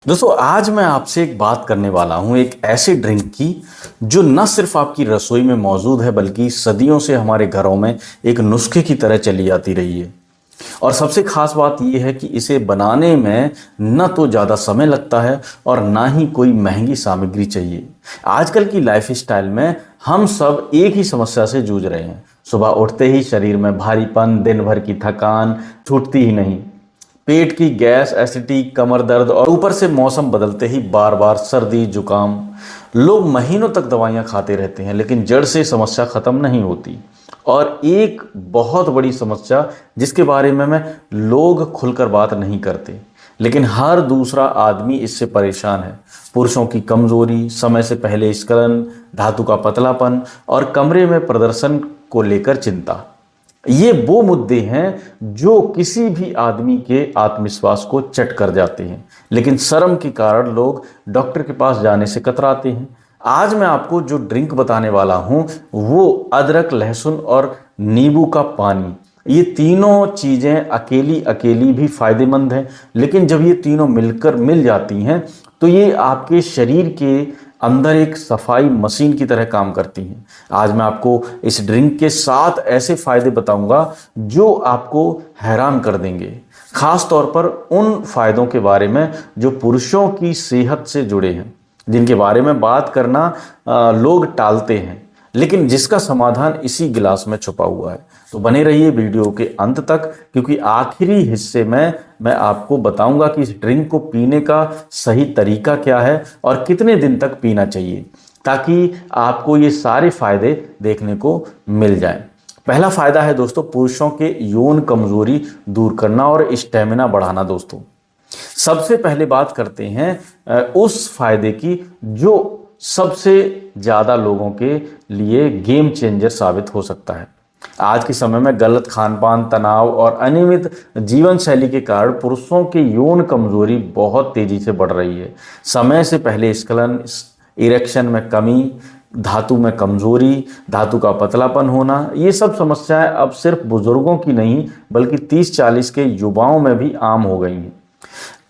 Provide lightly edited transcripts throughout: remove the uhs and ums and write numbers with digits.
दोस्तों आज मैं आपसे एक बात करने वाला हूं एक ऐसे ड्रिंक की जो न सिर्फ आपकी रसोई में मौजूद है बल्कि सदियों से हमारे घरों में एक नुस्खे की तरह चली आती रही है। और सबसे खास बात यह है कि इसे बनाने में न तो ज़्यादा समय लगता है और ना ही कोई महंगी सामग्री चाहिए। आजकल की लाइफ स्टाइल में हम सब एक ही समस्या से जूझ रहे हैं। सुबह उठते ही शरीर में भारीपन, दिन भर की थकान छूटती ही नहीं, पेट की गैस, एसिडिटी, कमर दर्द और ऊपर से मौसम बदलते ही बार बार सर्दी जुकाम। लोग महीनों तक दवाइयां खाते रहते हैं लेकिन जड़ से समस्या खत्म नहीं होती। और एक बहुत बड़ी समस्या जिसके बारे में लोग खुलकर बात नहीं करते, लेकिन हर दूसरा आदमी इससे परेशान है। पुरुषों की कमजोरी, समय से पहले स्खलन, धातु का पतलापन और कमरे में प्रदर्शन को लेकर चिंता। ये वो मुद्दे हैं जो किसी भी आदमी के आत्मविश्वास को चट कर जाते हैं, लेकिन शर्म के कारण लोग डॉक्टर के पास जाने से कतराते हैं। आज मैं आपको जो ड्रिंक बताने वाला हूं वो अदरक, लहसुन और नींबू का पानी। ये तीनों चीजें अकेली अकेली भी फायदेमंद हैं, लेकिन जब ये तीनों मिलकर मिल जाती हैं तो ये आपके शरीर के अंदर एक सफाई मशीन की तरह काम करती हैं। आज मैं आपको इस ड्रिंक के 7 ऐसे फायदे बताऊंगा जो आपको हैरान कर देंगे, खास तौर पर उन फायदों के बारे में जो पुरुषों की सेहत से जुड़े हैं, जिनके बारे में बात करना लोग टालते हैं, लेकिन जिसका समाधान इसी गिलास में छुपा हुआ है। तो बने रहिए वीडियो के अंत तक, क्योंकि आखिरी हिस्से में मैं आपको बताऊंगा कि इस ड्रिंक को पीने का सही तरीका क्या है और कितने दिन तक पीना चाहिए, ताकि आपको ये सारे फायदे देखने को मिल जाएं। पहला फायदा है दोस्तों, पुरुषों के यौन कमजोरी दूर करना और स्टेमिना बढ़ाना। दोस्तों सबसे पहले बात करते हैं उस फायदे की जो सबसे ज्यादा लोगों के लिए गेम चेंजर साबित हो सकता है। आज के समय में गलत खानपान, तनाव और अनियमित जीवन शैली के कारण पुरुषों की यौन कमजोरी बहुत तेजी से बढ़ रही है। समय से पहले स्खलन, इरेक्शन में कमी, धातु में कमजोरी, धातु का पतलापन होना, ये सब समस्याएं अब सिर्फ बुजुर्गों की नहीं बल्कि 30-40 के युवाओं में भी आम हो गई हैं।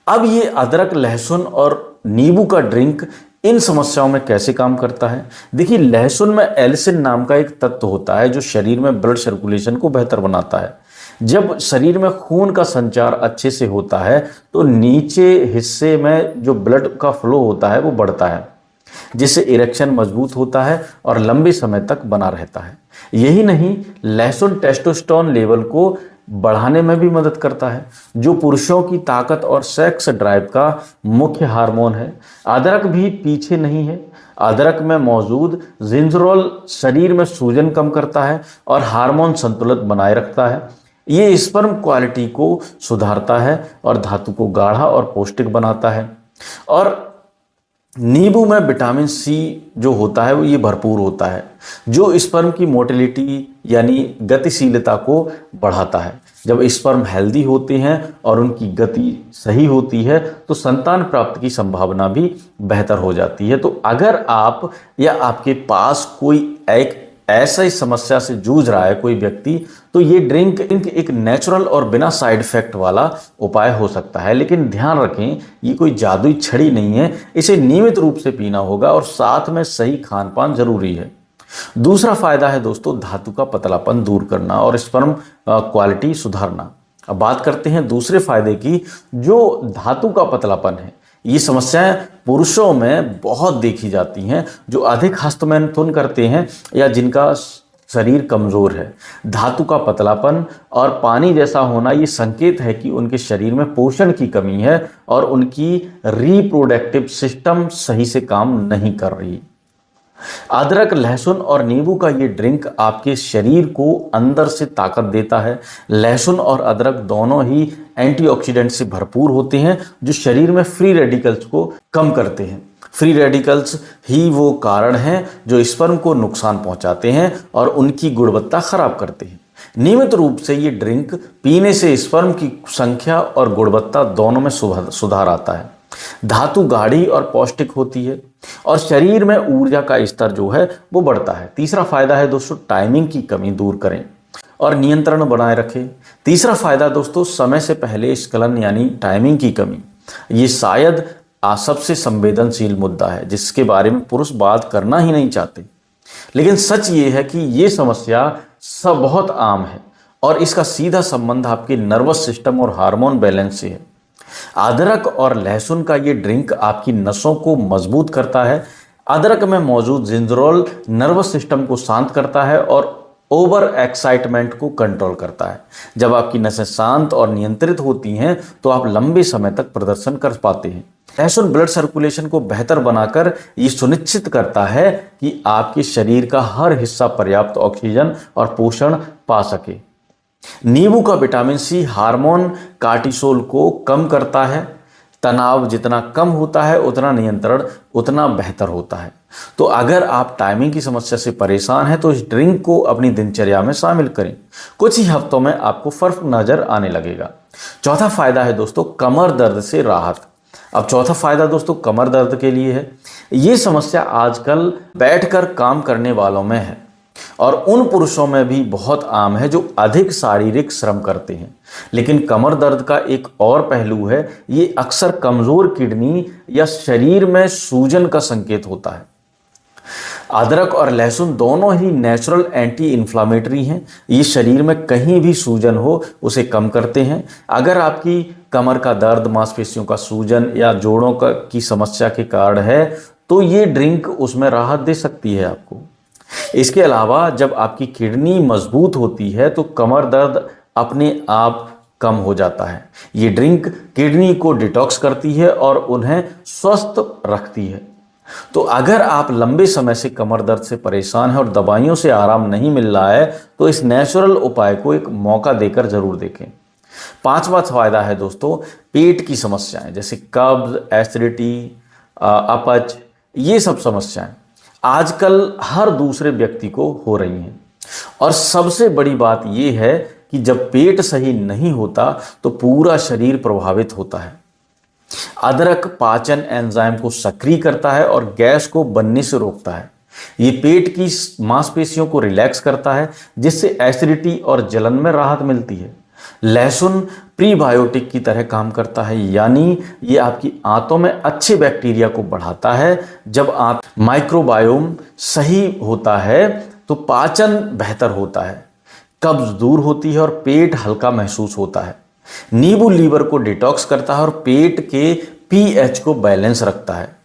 अब ये अदरक, लहसुन और नींबू का ड्रिंक इन समस्याओं में कैसे काम करता है? देखिए, लहसुन में एलिसिन नाम का एक तत्व होता है जो शरीर में ब्लड सर्कुलेशन को बेहतर बनाता है। जब शरीर में खून का संचार अच्छे से होता है तो नीचे हिस्से में जो ब्लड का फ्लो होता है वो बढ़ता है, जिससे इरेक्शन मजबूत होता है और लंबे समय तक बना रहता है। यही नहीं, लहसुन टेस्टोस्टेरोन लेवल को बढ़ाने में भी मदद करता है, जो पुरुषों की ताकत और सेक्स ड्राइव का मुख्य हार्मोन है। अदरक भी पीछे नहीं है। अदरक में मौजूद जिंजरोल शरीर में सूजन कम करता है और हार्मोन संतुलन बनाए रखता है। ये स्पर्म क्वालिटी को सुधारता है और धातु को गाढ़ा और पौष्टिक बनाता है। और नींबू में विटामिन सी जो होता है वो ये भरपूर होता है, जो स्पर्म की मोटिलिटी यानी गतिशीलता को बढ़ाता है। जब स्पर्म हेल्दी होते हैं और उनकी गति सही होती है तो संतान प्राप्ति की संभावना भी बेहतर हो जाती है। तो अगर आप या आपके पास कोई एक ऐसा ही समस्या से जूझ रहा है कोई व्यक्ति, तो ये ड्रिंक एक नेचुरल और बिना साइड इफेक्ट वाला उपाय हो सकता है। लेकिन ध्यान रखें, ये कोई जादुई छड़ी नहीं है। इसे नियमित रूप से पीना होगा और साथ में सही खान-पान जरूरी है। दूसरा फायदा है दोस्तों, धातु का पतलापन दूर करना और स्पर्म क्वालिटी सुधारना। अब बात करते हैं दूसरे फायदे की, जो धातु का पतलापन है। ये समस्याएं पुरुषों में बहुत देखी जाती हैं जो अधिक हस्तमैथुन करते हैं या जिनका शरीर कमजोर है। धातु का पतलापन और पानी जैसा होना ये संकेत है कि उनके शरीर में पोषण की कमी है और उनकी रिप्रोडक्टिव सिस्टम सही से काम नहीं कर रही। अदरक, लहसुन और नींबू का ये ड्रिंक आपके शरीर को अंदर से ताकत देता है। लहसुन और अदरक दोनों ही एंटीऑक्सीडेंट से भरपूर होते हैं जो शरीर में फ्री रेडिकल्स को कम करते हैं। फ्री रेडिकल्स ही वो कारण हैं जो स्पर्म को नुकसान पहुंचाते हैं और उनकी गुणवत्ता खराब करते हैं। नियमित रूप से ये ड्रिंक पीने से स्पर्म की संख्या और गुणवत्ता दोनों में सुधार आता है। धातु गाढ़ी और पौष्टिक होती है और शरीर में ऊर्जा का स्तर जो है वो बढ़ता है। तीसरा फायदा है दोस्तों, टाइमिंग की कमी दूर करें और नियंत्रण बनाए रखें। तीसरा फायदा दोस्तों, समय से पहले स्खलन यानी टाइमिंग की कमी। ये शायद सबसे संवेदनशील मुद्दा है जिसके बारे में पुरुष बात करना ही नहीं चाहते। लेकिन सच ये है कि ये समस्या सब बहुत आम है और इसका सीधा संबंध आपके नर्वस सिस्टम और हार्मोन बैलेंस से है। अदरक और लहसुन का ये ड्रिंक आपकी नसों को मजबूत करता है। अदरक में मौजूद जिंजरोल नर्वस सिस्टम को शांत करता है और ओवर एक्साइटमेंट को कंट्रोल करता है। जब आपकी नसें शांत और नियंत्रित होती हैं तो आप लंबे समय तक प्रदर्शन कर पाते हैं। लहसुन ब्लड सर्कुलेशन को बेहतर बनाकर ये सुनिश्चित करता है कि आपके शरीर का हर हिस्सा पर्याप्त ऑक्सीजन और पोषण पा सके। नींबू का विटामिन सी हार्मोन कार्टिसोल को कम करता है। तनाव जितना कम होता है उतना नियंत्रण उतना बेहतर होता है। तो अगर आप टाइमिंग की समस्या से परेशान हैं तो इस ड्रिंक को अपनी दिनचर्या में शामिल करें। कुछ ही हफ्तों में आपको फर्क नजर आने लगेगा। चौथा फायदा है दोस्तों कमर दर्द से राहत। अब चौथा फायदा दोस्तों कमर दर्द के लिए है। ये समस्या आजकल बैठकर काम करने वालों में है और उन पुरुषों में भी बहुत आम है जो अधिक शारीरिक श्रम करते हैं। लेकिन कमर दर्द का एक और पहलू है, ये अक्सर कमजोर किडनी या शरीर में सूजन का संकेत होता है। अदरक और लहसुन दोनों ही नेचुरल एंटी इन्फ्लामेटरी हैं। ये शरीर में कहीं भी सूजन हो उसे कम करते हैं। अगर आपकी कमर का दर्द, मांसपेशियों का सूजन या जोड़ों की समस्या के कारण है तो ये ड्रिंक उसमें राहत दे सकती है आपको। इसके अलावा जब आपकी किडनी मजबूत होती है तो कमर दर्द अपने आप कम हो जाता है। ये ड्रिंक किडनी को डिटॉक्स करती है और उन्हें स्वस्थ रखती है। तो अगर आप लंबे समय से कमर दर्द से परेशान हैं और दवाइयों से आराम नहीं मिल रहा है तो इस नेचुरल उपाय को एक मौका देकर जरूर देखें। पांचवा फायदा है दोस्तों पेट की समस्याएं जैसे कब्ज, एसिडिटी, अपच, ये सब समस्याएं आजकल हर दूसरे व्यक्ति को हो रही हैं। और सबसे बड़ी बात यह है कि जब पेट सही नहीं होता तो पूरा शरीर प्रभावित होता है। अदरक पाचन एंजाइम को सक्रिय करता है और गैस को बनने से रोकता है। ये पेट की मांसपेशियों को रिलैक्स करता है जिससे एसिडिटी और जलन में राहत मिलती है। लहसुन प्रीबायोटिक की तरह काम करता है, यानी ये आपकी आंतों में अच्छे बैक्टीरिया को बढ़ाता है। जब आंत माइक्रोबायोम सही होता है तो पाचन बेहतर होता है, कब्ज दूर होती है और पेट हल्का महसूस होता है। नींबू लीवर को डिटॉक्स करता है और पेट के पीएच को बैलेंस रखता है।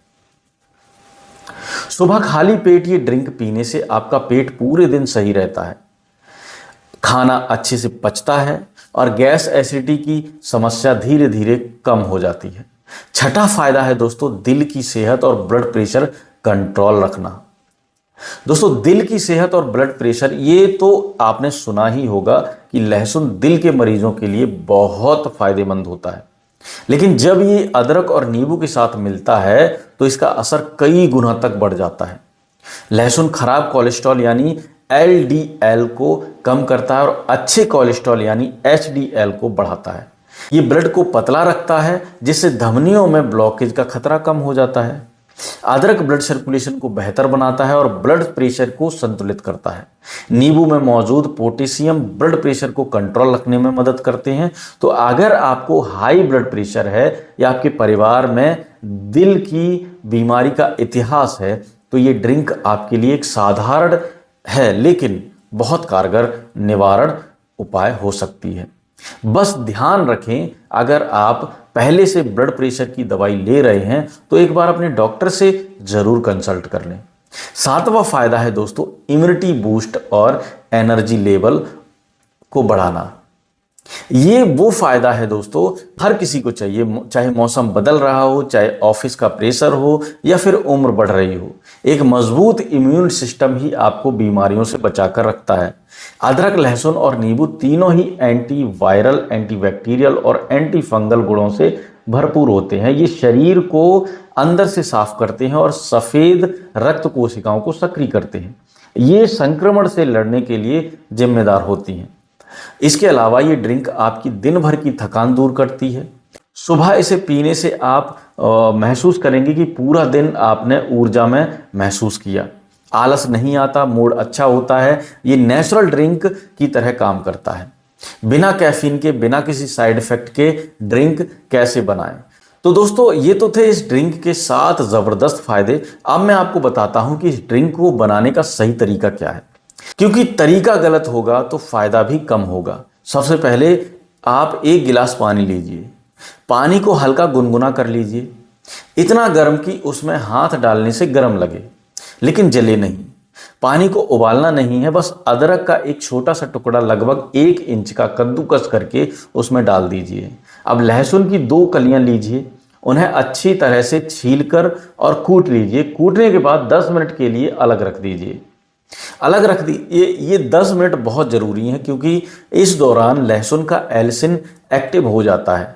सुबह खाली पेट ये ड्रिंक पीने से आपका पेट पूरे दिन सही रहता है, खाना अच्छे से पचता है और गैस एसिडिटी की समस्या धीरे धीरे कम हो जाती है। छठा फायदा है दोस्तों दिल की सेहत और ब्लड प्रेशर कंट्रोल रखना। दोस्तों दिल की सेहत और ब्लड प्रेशर, ये तो आपने सुना ही होगा कि लहसुन दिल के मरीजों के लिए बहुत फायदेमंद होता है। लेकिन जब ये अदरक और नींबू के साथ मिलता है तो इसका असर कई गुना तक बढ़ जाता है। लहसुन खराब कोलेस्ट्रॉल यानी एलडीएल को कम करता है और अच्छे कोलेस्ट्रॉल यानी एचडीएल को बढ़ाता है। ये ब्लड को पतला रखता है जिससे धमनियों में ब्लॉकेज का खतरा कम हो जाता है। अदरक ब्लड सर्कुलेशन को बेहतर बनाता है और ब्लड प्रेशर को संतुलित करता है। नींबू में मौजूद पोटेशियम ब्लड प्रेशर को कंट्रोल रखने में मदद करते हैं। तो अगर आपको हाई ब्लड प्रेशर है या आपके परिवार में दिल की बीमारी का इतिहास है तो ये ड्रिंक आपके लिए एक साधारण है लेकिन बहुत कारगर निवारण उपाय हो सकती है। बस ध्यान रखें, अगर आप पहले से ब्लड प्रेशर की दवाई ले रहे हैं तो एक बार अपने डॉक्टर से जरूर कंसल्ट कर लें। सातवां फायदा है दोस्तों इम्यूनिटी बूस्ट और एनर्जी लेवल को बढ़ाना। ये वो फायदा है दोस्तों हर किसी को चाहिए, चाहे मौसम बदल रहा हो, चाहे ऑफिस का प्रेशर हो या फिर उम्र बढ़ रही हो। एक मजबूत इम्यून सिस्टम ही आपको बीमारियों से बचाकर रखता है। अदरक, लहसुन और नींबू तीनों ही एंटी वायरल, एंटी बैक्टीरियल और एंटी फंगल गुणों से भरपूर होते हैं। ये शरीर को अंदर से साफ करते हैं और सफेद रक्त कोशिकाओं को सक्रिय करते हैं। ये संक्रमण से लड़ने के लिए जिम्मेदार होती हैं। इसके अलावा ये ड्रिंक आपकी दिन भर की थकान दूर करती है। सुबह इसे पीने से आप महसूस करेंगे कि पूरा दिन आपने ऊर्जा में महसूस किया, आलस नहीं आता, मूड अच्छा होता है। ये नेचुरल ड्रिंक की तरह काम करता है। बिना कैफीन के, बिना किसी साइड इफेक्ट के ड्रिंक कैसे बनाएं? तो दोस्तों ये तो थे इस ड्रिंक के 7 ज़बरदस्त फायदे। अब मैं आपको बताता हूं कि इस ड्रिंक को बनाने का सही तरीका क्या है, क्योंकि तरीका गलत होगा तो फायदा भी कम होगा। सबसे पहले आप 1 गिलास पानी लीजिए। पानी को हल्का गुनगुना कर लीजिए, इतना गर्म कि उसमें हाथ डालने से गर्म लगे लेकिन जले नहीं। पानी को उबालना नहीं है, बस अदरक का एक छोटा सा टुकड़ा लगभग 1 इंच का कद्दूकस करके उसमें डाल दीजिए। अब लहसुन की 2 कलियां लीजिए, उन्हें अच्छी तरह से छीलकर और कूट लीजिए। कूटने के बाद 10 मिनट के लिए अलग रख दीजिए। अलग रख दी ये 10 मिनट बहुत ज़रूरी है, क्योंकि इस दौरान लहसुन का एल्सिन एक्टिव हो जाता है।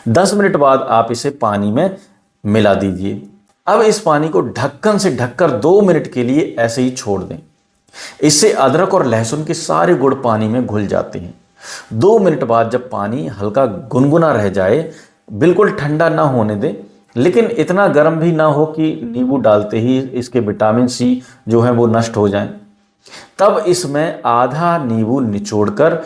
10 मिनट बाद आप इसे पानी में मिला दीजिए। अब इस पानी को ढक्कन से ढककर 2 मिनट के लिए ऐसे ही छोड़ दें। इससे अदरक और लहसुन के सारे गुण पानी में घुल जाते हैं। 2 मिनट बाद जब पानी हल्का गुनगुना रह जाए, बिल्कुल ठंडा ना होने दें, लेकिन इतना गर्म भी ना हो कि नींबू डालते ही इसके विटामिन सी जो है वो नष्ट हो जाएं। तब इसमें आधा नींबू निचोड़कर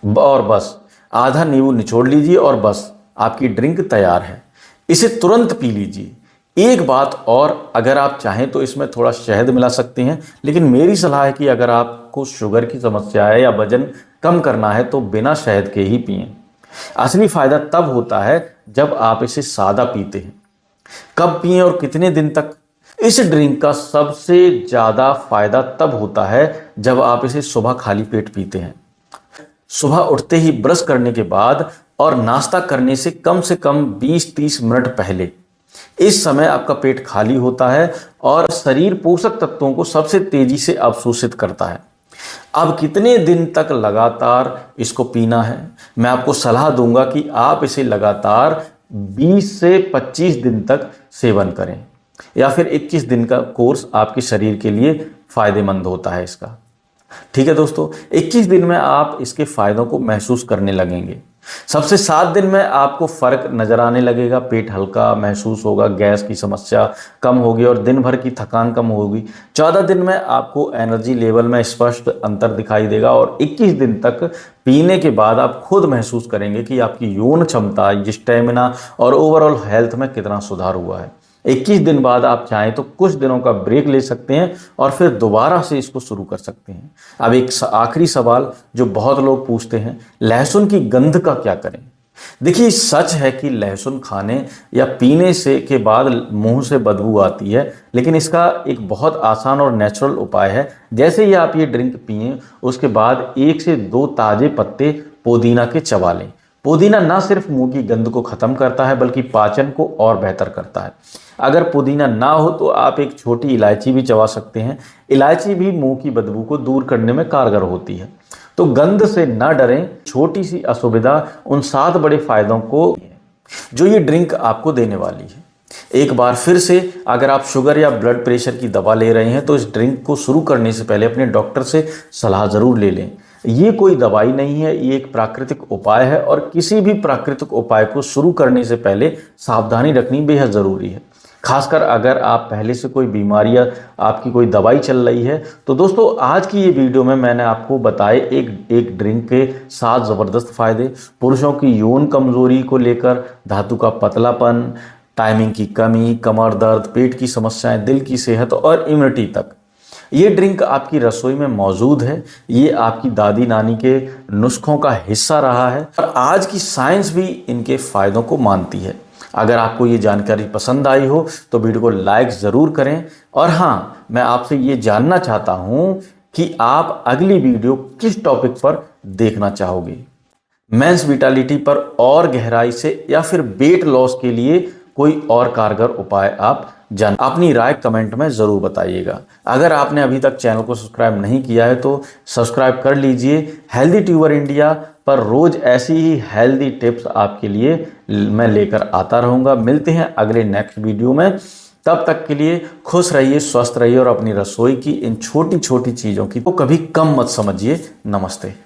और बस आधा नींबू निचोड़ लीजिए और बस आपकी ड्रिंक तैयार है। इसे तुरंत पी लीजिए। एक बात और, अगर आप चाहें तो इसमें थोड़ा शहद मिला सकते हैं, लेकिन मेरी सलाह है कि अगर आपको शुगर की समस्या है या वजन कम करना है तो बिना शहद के ही पिएं। असली फायदा तब होता है जब आप इसे सादा पीते हैं। कब पिएं और कितने दिन तक? इस ड्रिंक का सबसे ज़्यादा फायदा तब होता है जब आप इसे सुबह खाली पेट पीते हैं। सुबह उठते ही ब्रश करने के बाद और नाश्ता करने से कम 20-30 मिनट पहले। इस समय आपका पेट खाली होता है और शरीर पोषक तत्वों को सबसे तेजी से अवशोषित करता है। अब कितने दिन तक लगातार इसको पीना है? मैं आपको सलाह दूंगा कि आप इसे लगातार 20 से 25 दिन तक सेवन करें, या फिर 21 दिन का कोर्स आपके शरीर के लिए फायदेमंद होता है इसका। ठीक है दोस्तों, 21 दिन में आप इसके फायदों को महसूस करने लगेंगे। सबसे 7 दिन में आपको फर्क नजर आने लगेगा। पेट हल्का महसूस होगा, गैस की समस्या कम होगी और दिन भर की थकान कम होगी। 14 दिन में आपको एनर्जी लेवल में स्पष्ट अंतर दिखाई देगा और 21 दिन तक पीने के बाद आप खुद महसूस करेंगे कि आपकी यौन क्षमता, स्टेमिना और ओवरऑल हेल्थ में कितना सुधार हुआ है। 21 दिन बाद आप चाहें तो कुछ दिनों का ब्रेक ले सकते हैं और फिर दोबारा से इसको शुरू कर सकते हैं। अब एक आखिरी सवाल जो बहुत लोग पूछते हैं, लहसुन की गंध का क्या करें? देखिए, सच है कि लहसुन खाने या पीने से के बाद मुंह से बदबू आती है, लेकिन इसका एक बहुत आसान और नेचुरल उपाय है। जैसे ही आप ये ड्रिंक पिएं, उसके बाद 1 से 2 ताजे पत्ते पुदीना के चबा लें। पुदीना ना सिर्फ मुंह की गंध को खत्म करता है बल्कि पाचन को और बेहतर करता है। अगर पुदीना ना हो तो आप एक छोटी इलायची भी चबा सकते हैं। इलायची भी मुंह की बदबू को दूर करने में कारगर होती है। तो गंध से ना डरें, छोटी सी असुविधा उन 7 बड़े फायदों को जो ये ड्रिंक आपको देने वाली है। एक बार फिर से, अगर आप शुगर या ब्लड प्रेशर की दवा ले रहे हैं तो इस ड्रिंक को शुरू करने से पहले अपने डॉक्टर से सलाह जरूर ले लें। ये कोई दवाई नहीं है, ये एक प्राकृतिक उपाय है और किसी भी प्राकृतिक उपाय को शुरू करने से पहले सावधानी रखनी बेहद ज़रूरी है। खासकर अगर आप पहले से कोई बीमारी या आपकी कोई दवाई चल रही है। तो दोस्तों, आज की ये वीडियो में मैंने आपको बताए एक ड्रिंक के 7 ज़बरदस्त फायदे। पुरुषों की यौन कमजोरी को लेकर, धातु का पतलापन, टाइमिंग की कमी, कमर दर्द, पेट की समस्याएं, दिल की सेहत और इम्यूनिटी तक। ये ड्रिंक आपकी रसोई में मौजूद है। ये आपकी दादी नानी के नुस्खों का हिस्सा रहा है और आज की साइंस भी इनके फायदों को मानती है। अगर आपको ये जानकारी पसंद आई हो तो वीडियो को लाइक ज़रूर करें। और हाँ, मैं आपसे ये जानना चाहता हूँ कि आप अगली वीडियो किस टॉपिक पर देखना चाहोगे। मेंस विटालिटी पर और गहराई से, या फिर वेट लॉस के लिए कोई और कारगर उपाय आप अपनी राय कमेंट में ज़रूर बताइएगा। अगर आपने अभी तक चैनल को सब्सक्राइब नहीं किया है तो सब्सक्राइब कर लीजिए। हेल्दी ट्यूबर इंडिया पर रोज़ ऐसी ही हेल्दी टिप्स आपके लिए मैं लेकर आता रहूँगा। मिलते हैं अगले नेक्स्ट वीडियो में। तब तक के लिए खुश रहिए, स्वस्थ रहिए और अपनी रसोई की इन छोटी छोटी चीज़ों की तो कभी कम मत समझिए। नमस्ते।